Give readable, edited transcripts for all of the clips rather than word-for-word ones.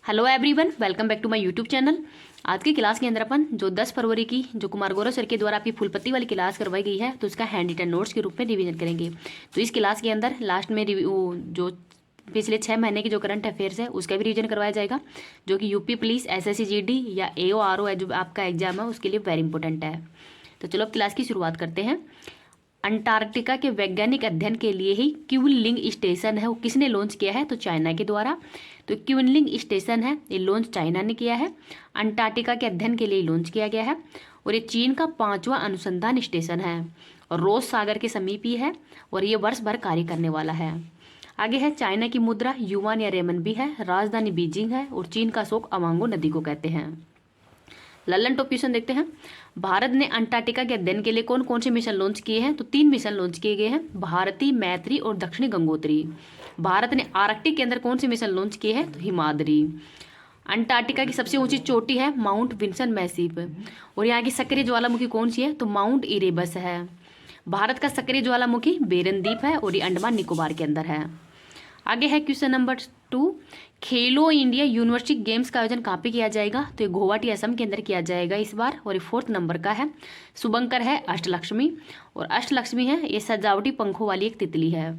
Hello everyone, welcome back to my YouTube channel. आज की class के अंदर अपन जो 10 फरवरी की जो कुमार गौरव सर के द्वारा आपकी फुलपत्ती वाली क्लास करवाई गई है तो उसका हैंड रिटन नोट्स के रूप में रिवीजन करेंगे। तो इस क्लास के अंदर लास्ट में रिव्यू जो पिछले 6 महीने की जो करंट अफेयर्स है उसका भी रिवीजन करवाया जाएगा, जो कि यूपी पुलिस, एसएससी जीडी या AO RO है जो आपका एग्जाम है उसके लिए वेरी इंपॉर्टेंट है। तो चलो अब क्लास की शुरुआत करते हैं। अंटार्कटिका के वैज्ञानिक अध्ययन के लिए ही क्यूनलिंग स्टेशन है वो किसने लॉन्च किया है? तो चाइना के द्वारा। तो क्यूनलिंग स्टेशन है ये लॉन्च चाइना ने किया है, अंटार्कटिका के अध्ययन के लिए लॉन्च किया गया है और ये चीन का 5वां अनुसंधान स्टेशन है और रोज सागर के समीप ही है और ये वर्ष भर कार्य करने वाला है। आगे है चाइना की मुद्रा युआन या रेमनबी है, राजधानी बीजिंग है और चीन का अशोक अवांगो नदी को कहते हैं। लल्लन टॉप क्वेश्चन देखते हैं। भारत ने अंटार्कटिका के अध्ययन के लिए कौन कौन से मिशन लॉन्च किए हैं? तो 3 मिशन लॉन्च किए गए हैं, भारती, मैत्री और दक्षिणी गंगोत्री। भारत ने आर्कटिक के अंदर कौन से मिशन लॉन्च किए हैं? तो हिमाद्री। अंटार्कटिका की सबसे ऊंची चोटी है माउंट विंसन मैसिव और यहाँ की सक्रिय ज्वालामुखी कौन सी है? तो माउंट इरेबस है। भारत का सक्रिय ज्वालामुखी बेरन द्वीप है और ये अंडमान निकोबार के अंदर है। आगे है क्वेश्चन नंबर 2। खेलो इंडिया यूनिवर्सिटी गेम्स का आयोजन कहाँ पे किया जाएगा? तो ये गुवाहाटी असम के अंदर किया जाएगा इस बार और ये 4th नंबर का है। शुभंकर है अष्टलक्ष्मी और अष्टलक्ष्मी है ये सजावटी पंखों वाली एक तितली है।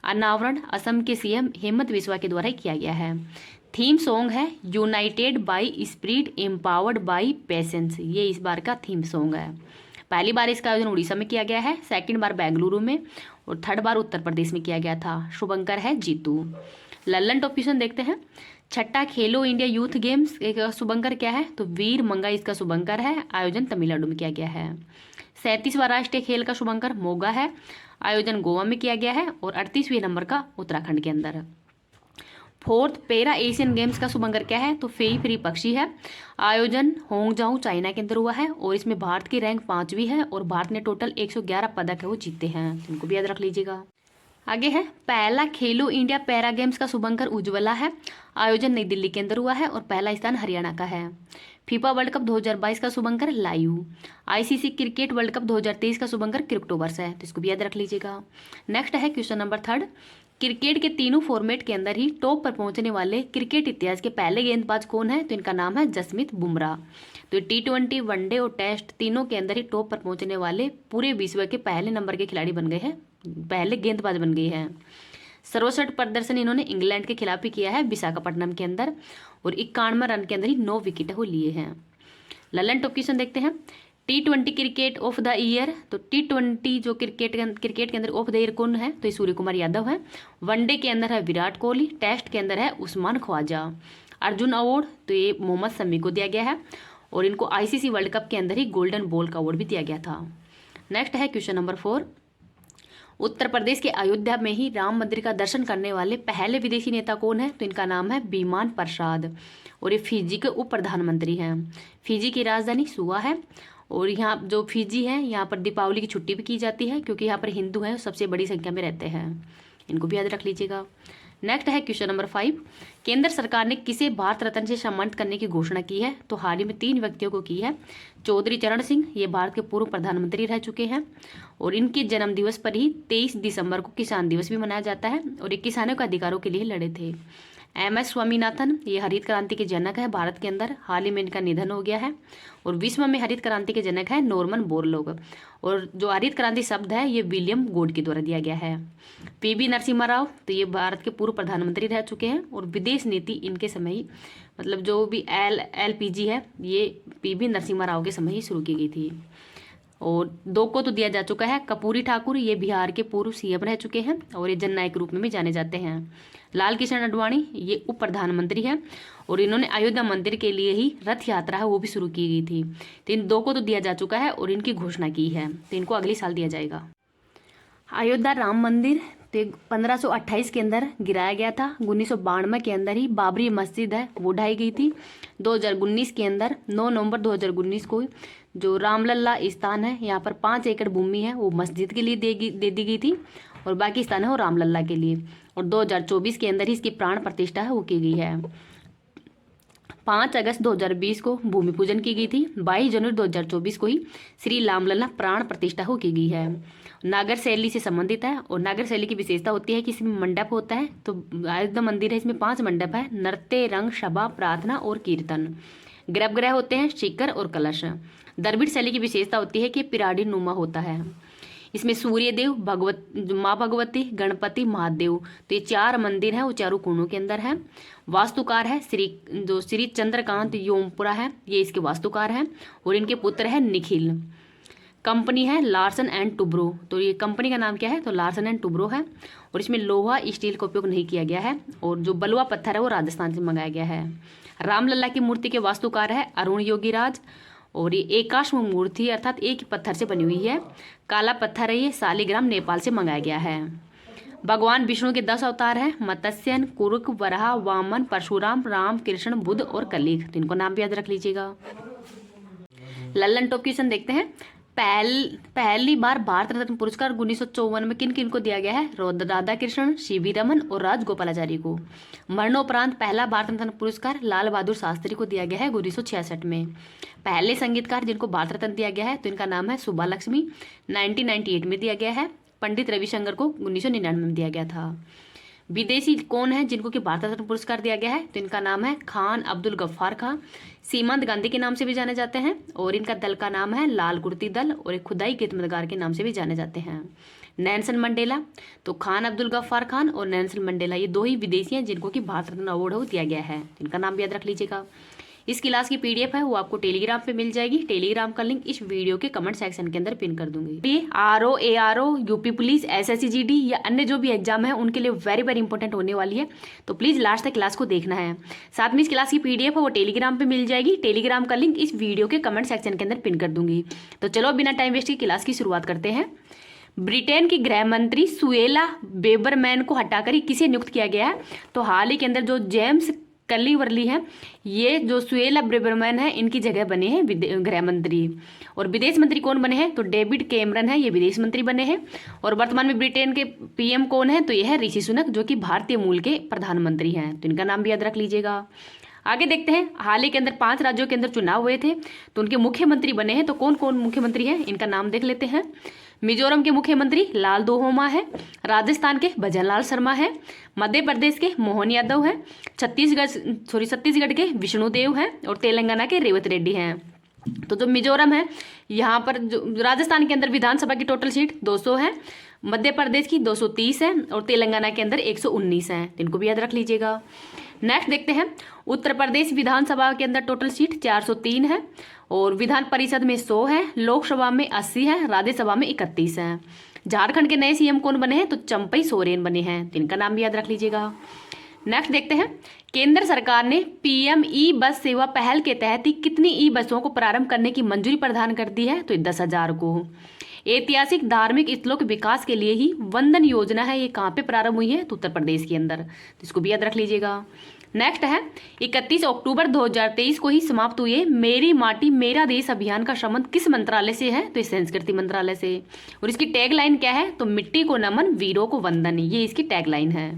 अनावरण असम के सीएम हेमंत बिस्वा के द्वारा किया गया है। थीम सॉन्ग है United by spirit empowered by patience, ये इस बार का थीम सॉन्ग है। पहली बार इसका आयोजन उड़ीसा में किया गया है, सेकंड बार बेंगलुरु में और थर्ड बार उत्तर प्रदेश में किया गया था। शुभंकर है जीतू। लल्लन टॉप क्वेश्चन देखते हैं। छठा खेलो इंडिया यूथ गेम्स का शुभंकर क्या है? तो वीर मंगा इसका शुभंकर है, आयोजन तमिलनाडु में किया गया है। 37वां राष्ट्रीय खेल का शुभंकर मोगा है, आयोजन गोवा में किया गया है और 38वें नंबर का उत्तराखंड के अंदर। 4th पैरा एशियन गेम्स का शुभंकर क्या है? तो फेई फ्री पक्षी है, आयोजन होंगजाऊ चाइना के अंदर हुआ है और इसमें भारत की रैंक 5वीं है और भारत ने टोटल 111 पदक है वो जीते हैं, इनको भी याद रख लीजिएगा। आगे है पहला खेलो इंडिया पैरा गेम्स का शुभंकर उज्ज्वला है, आयोजन नई दिल्ली के अंदर हुआ है और पहला स्थान हरियाणा का है। फीफा वर्ल्ड कप 2022 का शुभंकर लायू। आईसीसी क्रिकेट वर्ल्ड कप 2023 का शुभंकर क्रिप्टोवर्स है, तो इसको भी याद रख लीजिएगा। नेक्स्ट है क्वेश्चन नंबर 3। क्रिकेट के तीनों फॉर्मेट के अंदर ही टॉप पर पहुंचने वाले क्रिकेट इतिहास के पहले गेंदबाज कौन है? तो इनका नाम है जसमीत बुमराह। तो T20, वनडे और टेस्ट तीनों के अंदर ही टॉप पर पहुंचने वाले पूरे विश्व के पहले नंबर के खिलाड़ी बन गए हैं, पहले गेंदबाज बन गए हैं। सर्वश्रेष्ठ प्रदर्शन इन्होंने इंग्लैंड के खिलाफ ही किया है विशाखापट्टनम के अंदर और 51 रन के अंदर ही 9 विकेट वो लिए हैं। ललन टॉप क्वेश्चन देखते हैं। T20 cricket of the year, तो T20 जो क्रिकेट के अंदर ऑफ द ईयर कौन है? तो ये सूर्य कुमार यादव है। वनडे के अंदर है विराट कोहली, टेस्ट के अंदर है उस्मान ख्वाजा। अर्जुन अवार्ड तो ये मोहम्मद शमी को दिया गया है और इनको आईसीसी वर्ल्ड कप के अंदर ही गोल्डन बॉल का अवार्ड भी दिया गया था। नेक्स्ट है क्वेश्चन नंबर 4। उत्तर प्रदेश के अयोध्या में ही राम मंदिर का दर्शन करने वाले पहले विदेशी नेता कौन है? तो इनका नाम है बीमान प्रसाद और ये फिजी के उप प्रधानमंत्री हैं। फिजी की राजधानी सुआ है और यहाँ जो फिजी है यहाँ पर दीपावली की छुट्टी भी की जाती है क्योंकि यहाँ पर हिंदू हैं सबसे बड़ी संख्या में रहते हैं, इनको भी याद रख लीजिएगा। नेक्स्ट है क्वेश्चन नंबर 5। केंद्र सरकार ने किसे भारत रत्न से सम्मानित करने की घोषणा की है? तो हाल ही में 3 व्यक्तियों को की है। चौधरी चरण सिंह ये भारत के पूर्व प्रधानमंत्री रह चुके हैं और इनके जन्म दिवस पर ही 23 दिसंबर को किसान दिवस भी मनाया जाता है और ये किसानों के अधिकारों के लिए लड़े थे। MS स्वामीनाथन ये हरित क्रांति के जनक है भारत के अंदर, हाल ही में इनका निधन हो गया है और विश्व में हरित क्रांति के जनक है नॉर्मन बोरलॉग और जो हरित क्रांति शब्द है ये विलियम गोड के द्वारा दिया गया है। PV नरसिम्हा राव तो ये भारत के पूर्व प्रधानमंत्री रह चुके हैं और विदेश नीति इनके समय ही मतलब जो भी LPG है ये PV नरसिम्हा राव के समय ही शुरू की गई थी। और 2 को तो दिया जा चुका है, कर्पूरी ठाकुर ये बिहार के पूर्व CM रह चुके हैं और ये जननायक के रूप में भी जाने जाते हैं। लाल कृष्ण आडवाणी ये उप प्रधानमंत्री हैं और इन्होंने अयोध्या मंदिर के लिए ही रथ यात्रा है वो भी शुरू की गई थी। तो इन 2 को तो दिया जा चुका है और इनकी घोषणा की है, तो इनको अगले साल दिया जाएगा। अयोध्या राम मंदिर तो 1528 के अंदर गिराया गया था, 1992 के अंदर ही बाबरी मस्जिद है वो ढाई गई थी। 2019 के अंदर 9 नवंबर 2019 को जो रामलला स्थान है यहाँ पर 5 एकड़ भूमि है वो मस्जिद के लिए दे दी गई थी और बाकी स्थान है वो रामलला के लिए और 2024 के अंदर ही इसकी प्राण प्रतिष्ठा है वो की गई है। 5 अगस्त 2020 को भूमि पूजन की गई थी। 22 जनवरी 2024 को ही श्री रामलला प्राण प्रतिष्ठा हो की गई है। नागर शैली से संबंधित है और नागर शैली की विशेषता होती है कि इसमें मंडप होता है। तो अयोध्या मंदिर है, इसमें 5 मंडप है, नृत्य, रंग, सभा, प्रार्थना और कीर्तन। गर्भगृह होते हैं शिखर और कलश। द्रविड़ शैली की विशेषता होती है कि पिरामिड नुमा होता है। इसमें सूर्य देव, माँ भगवती, गणपति, महादेव, तो ये 4 मंदिर हैं, वो चारों कोणों के अंदर है। वास्तुकार है श्री चंद्रकांत योमपुरा है, ये इसके वास्तुकार हैं और इनके पुत्र है निखिल। कंपनी है लार्सन एंड टुब्रो, तो ये कंपनी का नाम क्या है, तो लार्सन एंड टुब्रो है। और इसमें लोहा स्टील का उपयोग नहीं किया गया है और जो बलुआ पत्थर है वो राजस्थान से मंगाया गया है। रामलला की मूर्ति के वास्तुकार है अरुण योगीराज और ये एकाश्म मूर्ति अर्थात एक पत्थर से बनी हुई है। काला पत्थर है, ये शालिग्राम नेपाल से मंगाया गया है। भगवान विष्णु के 10 अवतार हैं, मत्स्यन, कुर्क, वराह, वामन, परशुराम, राम, कृष्ण, बुद्ध और कलिक, तो इनको नाम भी याद रख लीजिएगा। लल्लन टॉप क्वेश्चन देखते हैं। पहली बार भारत रत्न पुरस्कार 1954 में किन किन को दिया गया है, राधा कृष्णन, सीवी रमन और राजगोपालाचारी को। मरणोपरांत पहला भारत रत्न पुरस्कार लाल बहादुर शास्त्री को दिया गया है 1966 में। पहले संगीतकार जिनको भारत रत्न दिया गया है तो इनका नाम है सुब्बा लक्ष्मी, 1998 में दिया गया है। पंडित रविशंकर को 1999 में दिया गया था। विदेशी कौन है जिनको कि भारत रत्न पुरस्कार दिया गया है, तो इनका नाम है खान अब्दुल गफ्फार खां, सीमांत गांधी के नाम से भी जाने जाते हैं और इनका दल का नाम है लाल कुर्ती दल और एक खुदाई खिदमतगार के नाम से भी जाने जाते हैं। नेल्सन मंडेला, तो खान अब्दुल गफ्फार खान और नेल्सन मंडेला ये 2 ही विदेशी हैं जिनको कि भारत रत्न अवार्ड दिया गया है, इनका नाम भी याद रख लीजिएगा। इस क्लास की पीडीएफ है वो आपको टेलीग्राम पे मिल जाएगी। टेलीग्राम का लिंक इस वीडियो के कमेंट सेक्शन के अंदर पिन कर दूंगी। ये RO, ARO, UP police, SSC GD या अन्य जो भी एग्जाम है उनके लिए वेरी वेरी इंपॉर्टेंट होने वाली है, तो प्लीज लास्ट तक क्लास को देखना है। साथ में इस क्लास की पीडीएफ है वो टेलीग्राम पे मिल जाएगी। टेलीग्राम का लिंक इस वीडियो के कमेंट सेक्शन के अंदर पिन कर दूंगी। तो चलो बिना टाइम वेस्ट की क्लास की शुरुआत करते हैं। ब्रिटेन की गृह मंत्री सुएला बेबरमैन को हटाकर ही किसे नियुक्त किया गया है, तो हाल ही के अंदर जो जेम्स कलीवर्ली है, ये जो सुएला बेबरमैन है इनकी जगह बने हैं गृह मंत्री। और विदेश मंत्री कौन बने हैं, तो डेविड कैमरन है, ये विदेश मंत्री बने हैं। और वर्तमान में ब्रिटेन के पीएम कौन है, तो यह है ऋषि सुनक जो कि भारतीय मूल के प्रधानमंत्री हैं, तो इनका नाम भी याद रख लीजिएगा। आगे देखते हैं। हाल ही के अंदर 5 राज्यों के अंदर चुनाव हुए थे तो उनके मुख्यमंत्री बने हैं, तो कौन कौन मुख्यमंत्री हैं इनका नाम देख लेते हैं। मिजोरम के मुख्यमंत्री लाल दोहोमा है, राजस्थान के भजनलाल शर्मा है, मध्य प्रदेश के मोहन यादव हैं, छत्तीसगढ़ के विष्णुदेव हैं और तेलंगाना के रेवत रेड्डी हैं। तो जो मिजोरम है यहाँ पर जो राजस्थान के अंदर विधानसभा की टोटल सीट 200 है, मध्य प्रदेश की 230 है और तेलंगाना के अंदर 119 है, इनको भी याद रख लीजिएगा। नेक्स्ट देखते हैं। उत्तर प्रदेश विधानसभा के अंदर टोटल सीट 403 है और विधान परिषद में 100 है, लोकसभा में 80 है, राज्यसभा में 31 है। झारखंड के नए सीएम कौन बने हैं, तो चंपई सोरेन बने हैं, तो इनका नाम भी याद रख लीजिएगा। नेक्स्ट देखते हैं। केंद्र सरकार ने पीएम ई बस सेवा पहल के तहत ही कितनी ई बसों को प्रारंभ करने की मंजूरी प्रदान कर दी है, तो 10,000 को। ऐतिहासिक धार्मिक स्थलों के विकास के लिए ही वंदन योजना है, ये कहाँ पे प्रारंभ हुई है, तो उत्तर प्रदेश के अंदर, तो इसको भी याद रख लीजिएगा। नेक्स्ट है 31 अक्टूबर 2023 को ही समाप्त हुए मेरी माटी मेरा देश अभियान का संबंध किस मंत्रालय से है, तो संस्कृति मंत्रालय से। और इसकी टैगलाइन क्या है, तो मिट्टी को नमन वीरों को वंदन, ये इसकी टैगलाइन है।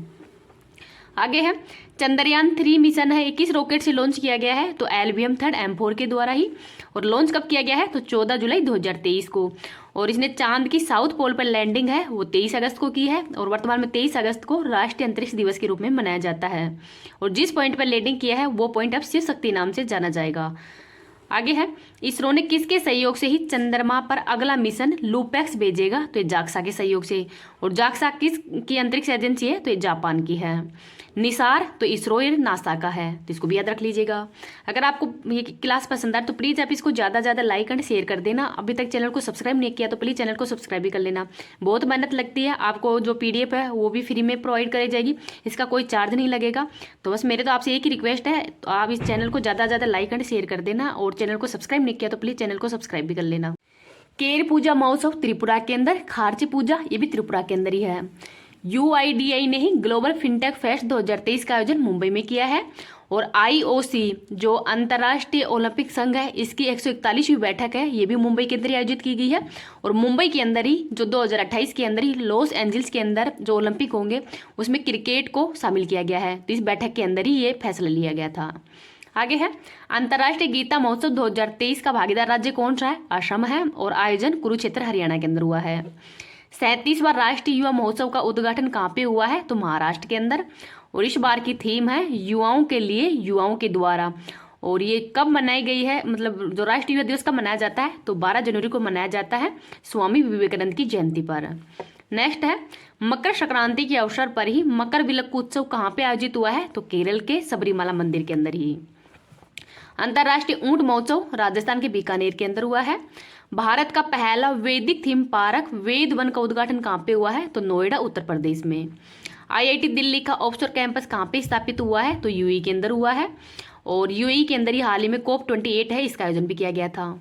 आगे है चंद्रयान 3 मिशन है, 21 रॉकेट से लॉन्च किया गया है, तो LVM 3 M4 के द्वारा ही। और लॉन्च कब किया गया है, तो 14 जुलाई 2023 को। और इसने चांद की साउथ पोल पर लैंडिंग है वो 23 अगस्त को की है और वर्तमान में 23 अगस्त को राष्ट्रीय अंतरिक्ष दिवस के रूप में मनाया जाता है। और जिस पॉइंट पर लैंडिंग किया है वो पॉइंट अब शिव शक्ति नाम से जाना जाएगा। आगे है इसरो ने किसके सहयोग से ही चंद्रमा पर अगला मिशन लूपेक्स भेजेगा, तो ये जाक्सा के सहयोग से। और जाक्सा किस की अंतरिक्ष एजेंसी है, तो ये जापान की है। निसार तो इसरो या नासा का है, तो इसको भी याद रख लीजिएगा। अगर आपको ये क्लास पसंद आए तो प्लीज़ आप इसको ज़्यादा ज़्यादा लाइक एंड शेयर कर देना। अभी तक चैनल को सब्सक्राइब नहीं किया तो प्लीज़ चैनल को सब्सक्राइब भी कर लेना। बहुत मेहनत लगती है, आपको जो PDF है वो भी फ्री में प्रोवाइड कराई जाएगी, इसका कोई चार्ज नहीं लगेगा। तो बस मेरे तो आपसे एक ही रिक्वेस्ट है, तो आप इस चैनल को ज़्यादा ज़्यादा लाइक एंड शेयर कर देना और चैनल को सब्सक्राइब नहीं किया तो प्लीज़ चैनल को सब्सक्राइब भी कर लेना। केर पूजा महोत्सव त्रिपुरा के अंदर, खारची पूजा ये भी त्रिपुरा के अंदर ही है। UIDAI ने ही ग्लोबल फिनटेक फेस्ट 2023 का आयोजन मुंबई में किया है। और IOC जो अंतर्राष्ट्रीय ओलंपिक संघ है इसकी 141वीं बैठक है, ये भी मुंबई के अंदर ही आयोजित की गई है। और मुंबई के अंदर ही जो 2028 के अंदर ही लॉस एंजल्स के अंदर जो ओलंपिक होंगे उसमें क्रिकेट को शामिल किया गया है, तो इस बैठक के अंदर ही ये फैसला लिया गया था। आगे है अंतर्राष्ट्रीय गीता महोत्सव 2023 का भागीदार राज्य कौन सा है? असम है और आयोजन कुरुक्षेत्र हरियाणा के अंदर हुआ है। 37वां राष्ट्रीय युवा महोत्सव का उद्घाटन कहाँ पे हुआ है? तो महाराष्ट्र के अंदर। और इस बार की थीम है युवाओं के लिए युवाओं के द्वारा। और ये कब मनाई गई है, मतलब जो राष्ट्रीय युवा दिवस कब मनाया जाता है? तो 12 जनवरी को मनाया जाता है स्वामी विवेकानंद की जयंती पर। नेक्स्ट है मकर संक्रांति के अवसर पर ही मकर विलक्कू उत्सव कहाँ पे आयोजित हुआ है? तो केरल के सबरीमाला मंदिर के अंदर ही। अंतर्राष्ट्रीय ऊंट महोत्सव राजस्थान के बीकानेर के अंदर हुआ है। भारत का पहला वैदिक थीम पार्क वेद वन का उद्घाटन कहाँ पे हुआ है? तो नोएडा उत्तर प्रदेश में। आईआईटी दिल्ली का ऑफशोर कैंपस कहाँ पे स्थापित हुआ है? तो यूएई के अंदर हुआ है। और यूएई के अंदर ही हाल ही में COP28 है, इसका आयोजन भी किया गया था।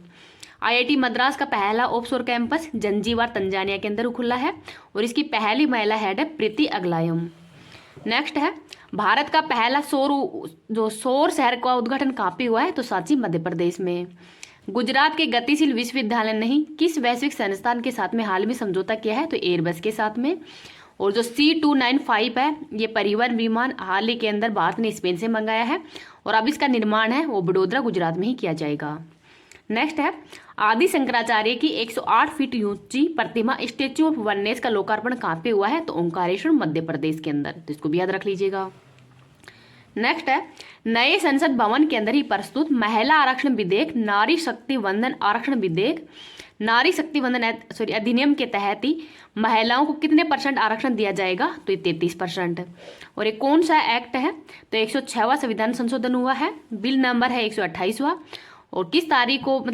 आईआईटी मद्रास का पहला ऑफशोर कैंपस जंजीबार तंजानिया के अंदर खुला है और इसकी पहली महिला हेड है प्रीति अगलायम। नेक्स्ट है भारत का पहला सौर शहर का उद्घाटन कहाँ पे हुआ है? तो सांची मध्य प्रदेश में। गुजरात के गतिशील विश्वविद्यालय ने किस वैश्विक संस्थान के साथ में हाल में समझौता किया है? तो एयरबस के साथ में। और जो C295 है ये परिवहन विमान हाल ही के अंदर भारत ने स्पेन से मंगाया है और अब इसका निर्माण है वो बड़ोदरा गुजरात में ही किया जाएगा। नेक्स्ट है आदि शंकराचार्य की 108 फीट ऊंची प्रतिमा स्टेच्यू ऑफ वननेस का लोकार्पण कहाँ पे हुआ है? तो ओंकारेश्वर मध्य प्रदेश के अंदर, तो इसको भी याद रख लीजिएगा। नेक्स्ट है नए संसद भवन के अंदर ही प्रस्तुत महिला आरक्षण विधेयक नारी शक्ति वंदन आरक्षण विधेयक नारी शक्ति वंदन अधिनियम के तहत ही महिलाओं को कितने % आरक्षण दिया जाएगा? तो ये 33%। और ये कौन सा एक्ट है? तो 106वां संविधान संशोधन हुआ है। बिल नंबर है 128वां। और किस तारीख को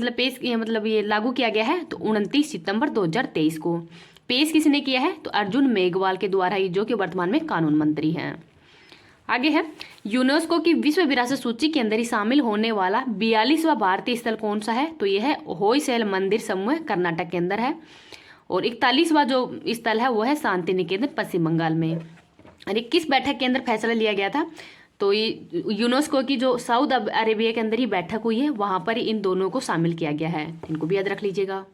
ये लागू किया गया है? तो 29 सितंबर 2023 को। पेश किसने किया है? तो अर्जुन मेघवाल के द्वारा ही, जो कि वर्तमान में कानून मंत्री हैं। आगे है यूनेस्को की विश्व विरासत सूची के अंदर ही शामिल होने वाला 42वां भारतीय स्थल कौन सा है? तो यह है होयसैल मंदिर समूह कर्नाटक के अंदर है। और 41वां जो स्थल है वो है शांति निकेतन पश्चिम बंगाल में। और किस बैठक के अंदर फैसला लिया गया था? तो ये यूनेस्को की जो सऊदी अरेबिया के अंदर ही बैठक हुई है वहां पर इन दोनों को शामिल किया गया है, इनको भी याद रख लीजिएगा।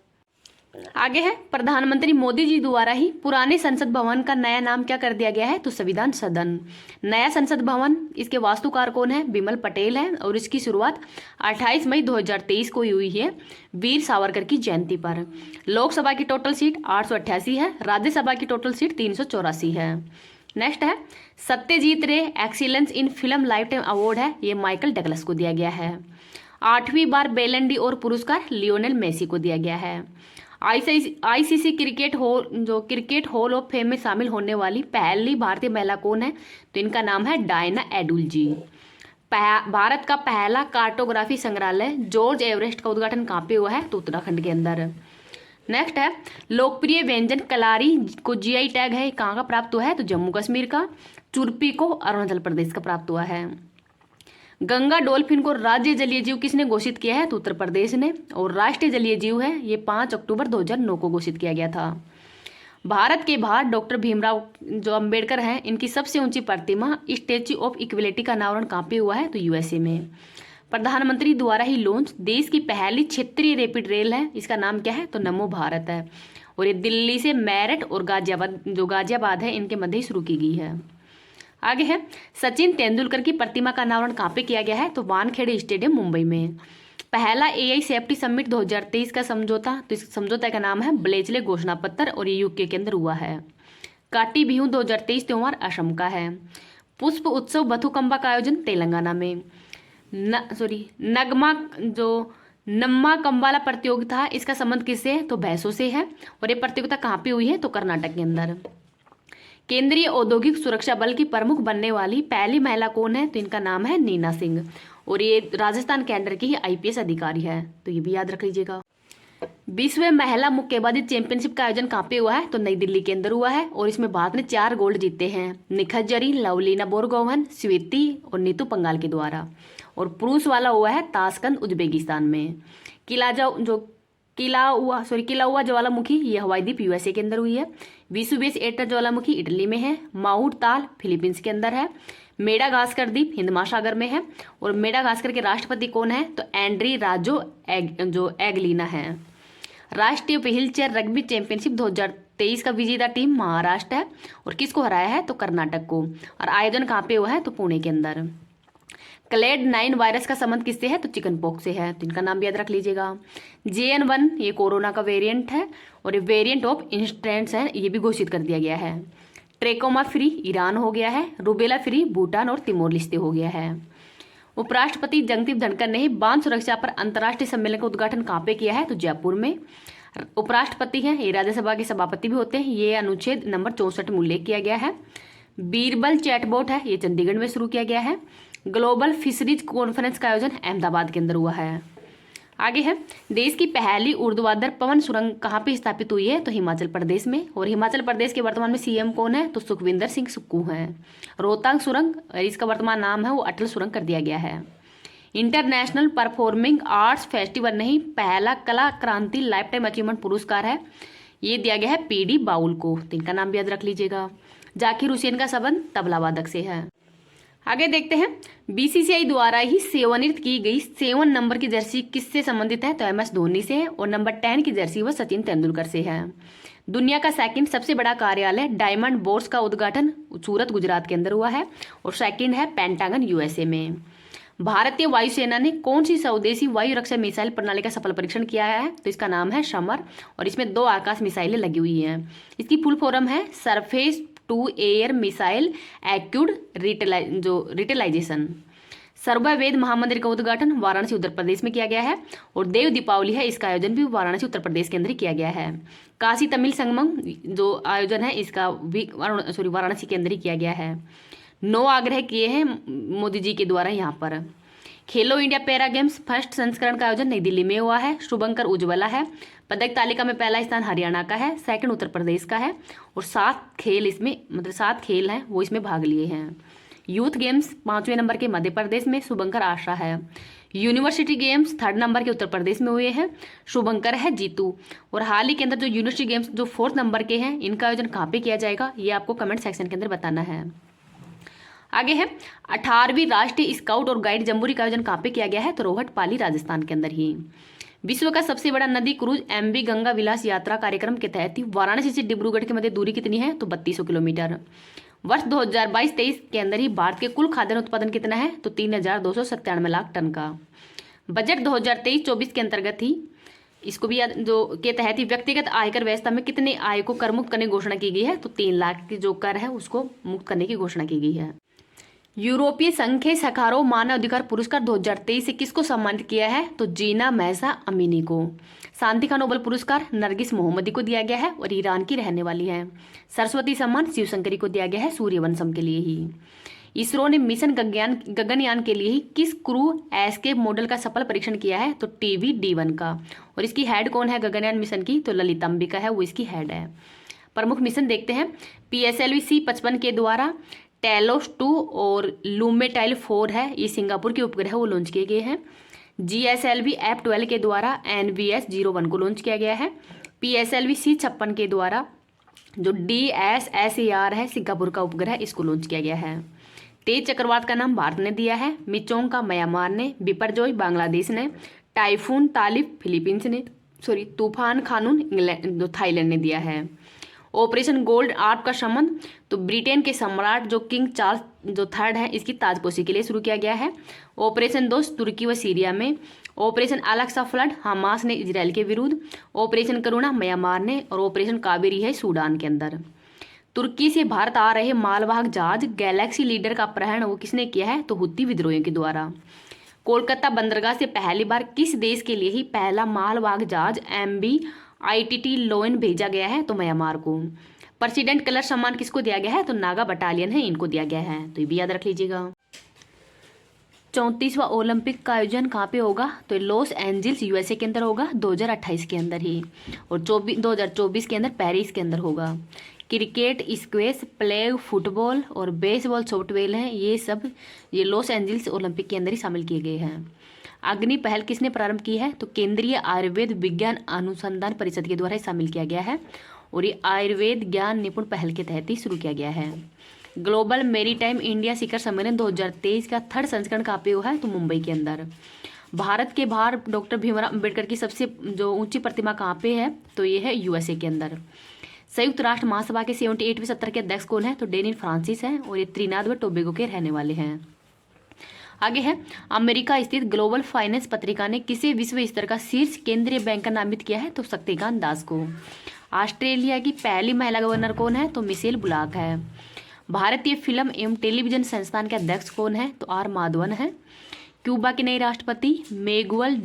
आगे है प्रधानमंत्री मोदी जी द्वारा ही पुराने संसद भवन का नया नाम क्या कर दिया गया है? तो संविधान सदन। नया संसद भवन, इसके वास्तुकार कौन है? बिमल पटेल है और इसकी शुरुआत 28 मई 2023 को हुई है वीर सावरकर की जयंती पर। लोकसभा की टोटल सीट 888 है, राज्यसभा की टोटल सीट 384 है। नेक्स्ट है सत्यजीत रे excellence in film life time award है, ये माइकल डगलस को दिया गया है। 8वीं बार बैलन डी और पुरस्कार लियोनेल मेसी को दिया गया है। ICC cricket hall of fame में शामिल होने वाली पहली भारतीय महिला कौन है? तो इनका नाम है डायना एडुल जी। भारत का पहला कार्टोग्राफी संग्रहालय जॉर्ज एवरेस्ट का उद्घाटन कहाँ पे हुआ है? तो उत्तराखंड के अंदर। नेक्स्ट है लोकप्रिय व्यंजन कलारी को जीआई टैग है, कहाँ का प्राप्त हुआ है? तो जम्मू कश्मीर का। चुरपी को अरुणाचल प्रदेश का प्राप्त हुआ है। गंगा डॉल्फिन को राज्य जलीय जीव किसने घोषित किया है? तो उत्तर प्रदेश ने। और राष्ट्रीय जलीय जीव है ये 5 अक्टूबर 2009 को घोषित किया गया था। भारत के बाहर डॉक्टर भीमराव जो अंबेडकर हैं इनकी सबसे ऊंची प्रतिमा स्टैच्यू ऑफ इक्वलिटी का अनावरण कहाँ पे हुआ है? तो यूएसए में। प्रधानमंत्री द्वारा ही लॉन्च देश की पहली क्षेत्रीय रैपिड रेल है, इसका नाम क्या है? तो नमो भारत है। और ये दिल्ली से मेरठ और गाजियाबाद है इनके मध्य शुरू की गई है। आगे है सचिन तेंदुलकर की प्रतिमा का अनावरण कहाँ पे किया गया है? तो वानखेड़े स्टेडियम मुंबई में। पहला एआई सेफ्टी समिट 2023 का समझौता, तो इस समझौता का नाम है ब्लेचले घोषणा पत्र और ये यूके के अंदर हुआ है। काटी बिहू 2023 त्योहार असम का है। पुष्प उत्सव बथुकंबा का आयोजन तेलंगाना में। नम्मा कंबाला प्रतियोगिता इसका संबंध किससे है? तो भैंसों से है। और ये प्रतियोगिता कहाँ पे हुई है? तो कर्नाटक के अंदर। केंद्रीय औद्योगिक सुरक्षा बल की प्रमुख बनने वाली पहली महिला कौन है? तो इनका नाम है नीना सिंह और ये राजस्थान के अंडर की ही आईपीएस अधिकारी है, तो ये भी याद रख लीजिएगा। विश्व महिला मुक्केबाजी चैंपियनशिप का आयोजन कहाँ पे हुआ है? तो नई दिल्ली के अंदर हुआ है और इसमें भारत ने 4 गोल्ड जीते हैं। निखत जरी, लवलीना बोरगोहन, स्वीति और नीतू पंगाल के द्वारा। और पुरुष वाला हुआ है ताशकंद उज्बेकिस्तान में। किलाउआ ज्वालामुखी ये हवाई द्वीप यूएसए के अंदर हुई है। विसुवेस एटा ज्वालामुखी इटली में है। माउंट ताल फिलीपींस के अंदर है। मेडागास्कर द्वीप हिंद महासागर में है। और मेडागास्कर के राष्ट्रपति कौन है? तो एंड्री राजो एगलीना है। राष्ट्रीय व्हील चेयर रग्बी चैंपियनशिप 2023 का विजेता टीम महाराष्ट्र है और किसको हराया है? तो कर्नाटक को। और आयोजन कहाँ पे हुआ है? तो पुणे के अंदर। क्लेड 9 वायरस का संबंध किससे है? तो चिकन पॉक्स से है, तो इनका नाम भी याद रख लीजिएगा। JN1 ये कोरोना का वेरिएंट है और ये वेरिएंट ऑफ इंस्टेंस है, ये भी घोषित कर दिया गया है। ट्रेकोमा फ्री ईरान हो गया है। रूबेला फ्री भूटान और तिमोर लिस्ते हो गया है। उपराष्ट्रपति जगदीप धनखड़ ने बांध सुरक्षा पर अंतर्राष्ट्रीय सम्मेलन का उद्घाटन कहाँ पे किया है? तो जयपुर में। उपराष्ट्रपति हैं, ये राज्यसभा के सभापति भी होते हैं, ये अनुच्छेद नंबर 64 में उल्लेख किया गया है। बीरबल चैटबॉट है, ये चंडीगढ़ में शुरू किया गया है। ग्लोबल फिशरीज कॉन्फ्रेंस का आयोजन अहमदाबाद के अंदर हुआ है। आगे है, देश की पहली ऊर्ध्वाधर पवन सुरंग कहाँ पे स्थापित हुई है? तो हिमाचल प्रदेश में। और हिमाचल प्रदेश के वर्तमान में CM कौन है? तो सुखविंदर सिंह सुक्खू हैं। रोहतांग सुरंग, इसका वर्तमान नाम है वो अटल सुरंग कर दिया गया है। इंटरनेशनल परफॉर्मिंग आर्ट्स फेस्टिवल नहीं, पहला कला क्रांति लाइफ टाइम अचीवमेंट पुरस्कार है, ये दिया गया है PD बाउल को, तो इनका नाम भी याद रख लीजिएगा। जाकिर हुसैन का संबंध तबला वादक से है। आगे देखते हैं, BCCI द्वारा ही सेवानिवृत्त की गई 7 नंबर की जर्सी किससे संबंधित है? तो MS धोनी से है। और नंबर 10 की जर्सी वह सचिन तेंदुलकर से है। दुनिया का सेकंड सबसे बड़ा कार्यालय डायमंड बोर्ड्स का उद्घाटन सूरत गुजरात के अंदर हुआ है। और सेकंड है पेंटागन USA में। भारतीय वायुसेना ने कौन सी स्वदेशी वायु रक्षा मिसाइल प्रणाली का सफल परीक्षण किया है? तो इसका नाम है समर और इसमें 2 आकाश मिसाइलें लगी हुई हैं। इसकी फुल फॉर्म है सरफेस टू एयर मिसाइल एक्यूड रिटेलाइजेशन। सर्ववेद महामंदिर का उद्घाटन वाराणसी उत्तर प्रदेश में किया गया है। और देव दीपावली है, इसका आयोजन भी वाराणसी उत्तर प्रदेश के अंदर किया गया है। काशी तमिल संगमम जो आयोजन है इसका भी वाराणसी के अंदर ही किया गया है। 9 आग्रह किए हैं मोदी जी के द्वारा यहाँ पर। खेलो इंडिया पैरा गेम्स फर्स्ट संस्करण का आयोजन नई दिल्ली में हुआ है। शुभंकर उज्ज्वला है। पदक तालिका में पहला स्थान हरियाणा का है, सेकंड उत्तर प्रदेश का है। और 7 खेल इसमें 7 खेल हैं वो इसमें भाग लिए हैं। यूथ गेम्स 5वें नंबर के मध्य प्रदेश में शुभंकर आशा है। यूनिवर्सिटी गेम्स 3rd नंबर के उत्तर प्रदेश में हुए हैं, शुभंकर है जीतू। और हाल ही के अंदर जो यूनिवर्सिटी गेम्स जो 4th नंबर के हैं, इनका आयोजन कहाँ पे किया जाएगा ये आपको कमेंट सेक्शन के अंदर बताना है। आगे है, 18वीं राष्ट्रीय स्काउट और गाइड जम्बूरी का आयोजन कहाँ पे किया गया है? तो रोहटपाली राजस्थान के अंदर ही। विश्व का सबसे बड़ा नदी क्रूज MV गंगा विलास यात्रा कार्यक्रम के तहत ही वाराणसी से डिब्रूगढ़ के मध्य दूरी कितनी है? तो 3200 किलोमीटर। वर्ष 2022-23 के अंदर ही भारत के कुल खाद्यान्न उत्पादन कितना है? तो 3297 लाख टन का। बजट 2023-24 के अंतर्गत ही इसको भी जो के तहत ही व्यक्तिगत आयकर व्यवस्था में कितने आय को कर मुक्त करने की घोषणा की गई है? तो 3 लाख की जो कर है उसको मुक्त करने की घोषणा की गई है। यूरोपीय संघ के सखारोव मानव अधिकार पुरस्कार 2023 से किसको सम्मानित किया है? तो जीना महसा अमीनी को। शांति का नोबेल पुरस्कार नरगिस मोहम्मदी को दिया गया है और ईरान की रहने वाली है। सरस्वती सम्मान शिवशंकरी को दिया गया है सूर्यवंशम के लिए ही। इसरो ने मिशन गगनयान के लिए ही किस क्रू एस्केप मॉडल का सफल परीक्षण किया है? तो TVD-1 का। और इसकी हेड कौन है गगनयान मिशन की? तो ललित अंबिका है, वो इसकी हेड है। प्रमुख मिशन देखते हैं, PSLV C-55 के द्वारा टेलोस 2 और लूमेटाइल 4 है, ये सिंगापुर के उपग्रह वो लॉन्च किए गए हैं। GSLV F-12 के द्वारा NVS-01 को लॉन्च किया गया है। PSLV C-56 के द्वारा जो DSSAR है सिंगापुर का उपग्रह, इसको लॉन्च किया गया है। तेज चक्रवात का नाम भारत ने दिया है, मिचोंग का म्यांमार ने, बिपरजॉय बांग्लादेश ने, टाइफून तालिब फिलीपींस ने, तूफान खानून इंग्लैंड थाईलैंड ने दिया है। ऑपरेशन गोल्ड आर्प का संबंध तो ब्रिटेन के सम्राट जो किंग चार्ल्स जो 3rd है इसकी ताजपोशी के लिए शुरू किया गया है। ऑपरेशन दोस्त तुर्की व सीरिया में। ऑपरेशन अलाक्सा फ्लड हमास ने इजराइल के विरुद्ध। ऑपरेशन करुणा म्यांमार ने। और ऑपरेशन कावेरी है सूडान के अंदर। तुर्की से भारत आ रहे मालवाहक जहाज गैलेक्सी लीडर का अपहरण वो किसने किया है? तो हुती विद्रोहियों के द्वारा। कोलकाता बंदरगाह से पहली बार किस देश के लिए ही पहला मालवाहक जहाज MV ITT लोइन भेजा गया है? तो म्यांमार को। प्रेसिडेंट कलर सम्मान किसको दिया गया है? तो नागा बटालियन है, इनको दिया गया है, तो ये भी याद रख लीजिएगा। 34वां ओलंपिक का आयोजन कहाँ पे होगा? तो लॉस एंजल्स USA के अंदर होगा 2028 के अंदर ही। और 2024 के अंदर पेरिस के अंदर होगा। क्रिकेट, स्क्वैश, प्लेग, फुटबॉल और बेसबॉल सॉफ्टवेयर हैं, ये सब ये लॉस एंजल्स ओलंपिक के अंदर ही शामिल किए गए हैं। अग्नि पहल किसने प्रारंभ की है? तो केंद्रीय आयुर्वेद विज्ञान अनुसंधान परिषद के द्वारा शामिल किया गया है। और ये आयुर्वेद ज्ञान निपुण पहल के तहत ही शुरू किया गया है। ग्लोबल मेरीटाइम इंडिया शिखर सम्मेलन 2023 का 3rd संस्करण कहाँ पे हुआ है? तो मुंबई के अंदर। भारत के बाहर डॉक्टर भीमराव अम्बेडकर की सबसे जो ऊंची प्रतिमा कहाँ पे है? तो ये है USA के अंदर। संयुक्त राष्ट्र महासभा के 78वें सत्र के अध्यक्ष कौन है? तो डेनिस फ्रांसिस हैं और ये त्रिनाद व टोबैगो के रहने वाले हैं। आगे है, अमेरिका स्थित ग्लोबल फाइनेंस पत्रिका ने किसे विश्व स्तर का शीर्ष केंद्रीय बैंकर नामित किया है? तो शक्तिकांत दास को। ऑस्ट्रेलिया की पहली महिला गवर्नर कौन है? तो मिशेल बुलाक है। भारतीय फिल्म एवं टेलीविजन संस्थान के अध्यक्ष कौन है? तो आर माधवन है। क्यूबा के नए राष्ट्रपति मेगुएल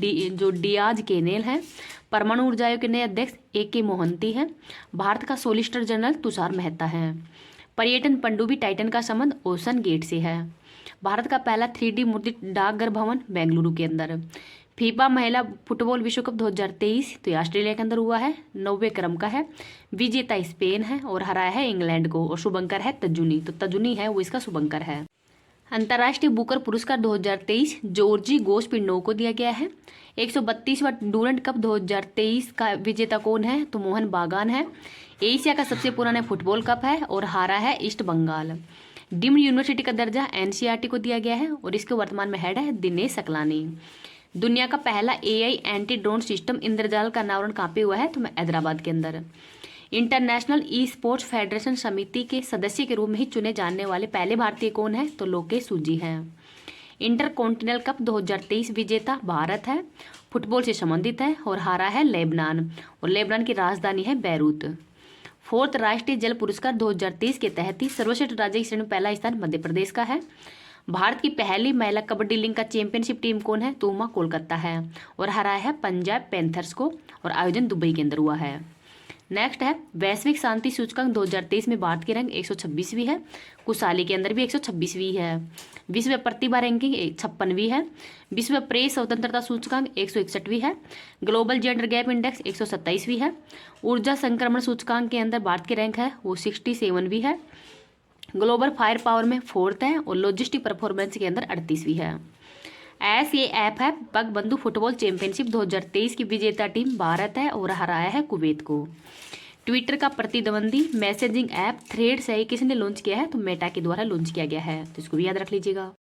डियाज कैनेल हैं। परमाणु ऊर्जा आयोग के नए अध्यक्ष AK मोहंती हैं। भारत का सोलिसिटर जनरल तुषार मेहता है। पर्यटन पनडुब्बी टाइटन का संबंध ओशन गेट से है। भारत का पहला 3D मूर्ति डाकघर भवन बेंगलुरु के अंदर। फीफा महिला फुटबॉल विश्व कप 2023 तो ये ऑस्ट्रेलिया के अंदर हुआ है, 90वें क्रम का है। विजेता स्पेन है और हराया है इंग्लैंड को, और शुभंकर है तजुनी, तो तजुनी है वो इसका शुभंकर है। अंतर्राष्ट्रीय बुकर पुरस्कार 2023 जॉर्जी गोस्पिनोव को दिया गया है। 132वां डूरंट कप 2023 का विजेता कौन है? तो मोहन बागान है। एशिया का सबसे पुराना फुटबॉल कप है और हारा है ईस्ट बंगाल। डीम्ड यूनिवर्सिटी का दर्जा NCERT को दिया गया है और इसके वर्तमान में हेड है दिनेश सकलानी। दुनिया का पहला AI एंटी ड्रोन सिस्टम इंद्रजाल का अनावरण कहाँ पे हुआ है? तो हैदराबाद के अंदर। इंटरनेशनल ई स्पोर्ट्स फेडरेशन समिति के सदस्य के रूप में ही चुने जाने वाले पहले भारतीय कौन है? तो लोकेश सूजी हैं। इंटरकॉन्टिनेंटल कप 2023 विजेता भारत है, फुटबॉल से संबंधित है और हारा है लेबनान, और लेबनान की राजधानी है बैरूत। 4th राष्ट्रीय जल पुरस्कार 2023 के तहत ही सर्वश्रेष्ठ राज्य की श्रेणी में पहला स्थान मध्य प्रदेश का है। भारत की पहली महिला कबड्डी लीग का चैंपियनशिप टीम कौन है? तो उमा कोलकाता है और हराया है पंजाब पैंथर्स को, और आयोजन दुबई के अंदर हुआ है। नेक्स्ट है, वैश्विक शांति सूचकांक 2023 में भारत की रैंक 126वीं है। कुशाली के अंदर भी 126वीं है। विश्व प्रतिभा रैंकिंग 56वीं है। विश्व प्रेस स्वतंत्रता सूचकांक 161वीं है। ग्लोबल जेंडर गैप इंडेक्स 127वीं है। ऊर्जा संक्रमण सूचकांक के अंदर भारत की रैंक है वो 67वीं है। ग्लोबल फायर पावर में 4th है और लॉजिस्टिक परफॉर्मेंस के अंदर 38वीं है। SAF है पगबंधु फुटबॉल चैंपियनशिप 2023 की विजेता टीम भारत है और हराया है कुवैत को। ट्विटर का प्रतिद्वंदी मैसेजिंग ऐप थ्रेड्स है, किसने लॉन्च किया है? तो मेटा के द्वारा लॉन्च किया गया है, तो इसको भी याद रख लीजिएगा।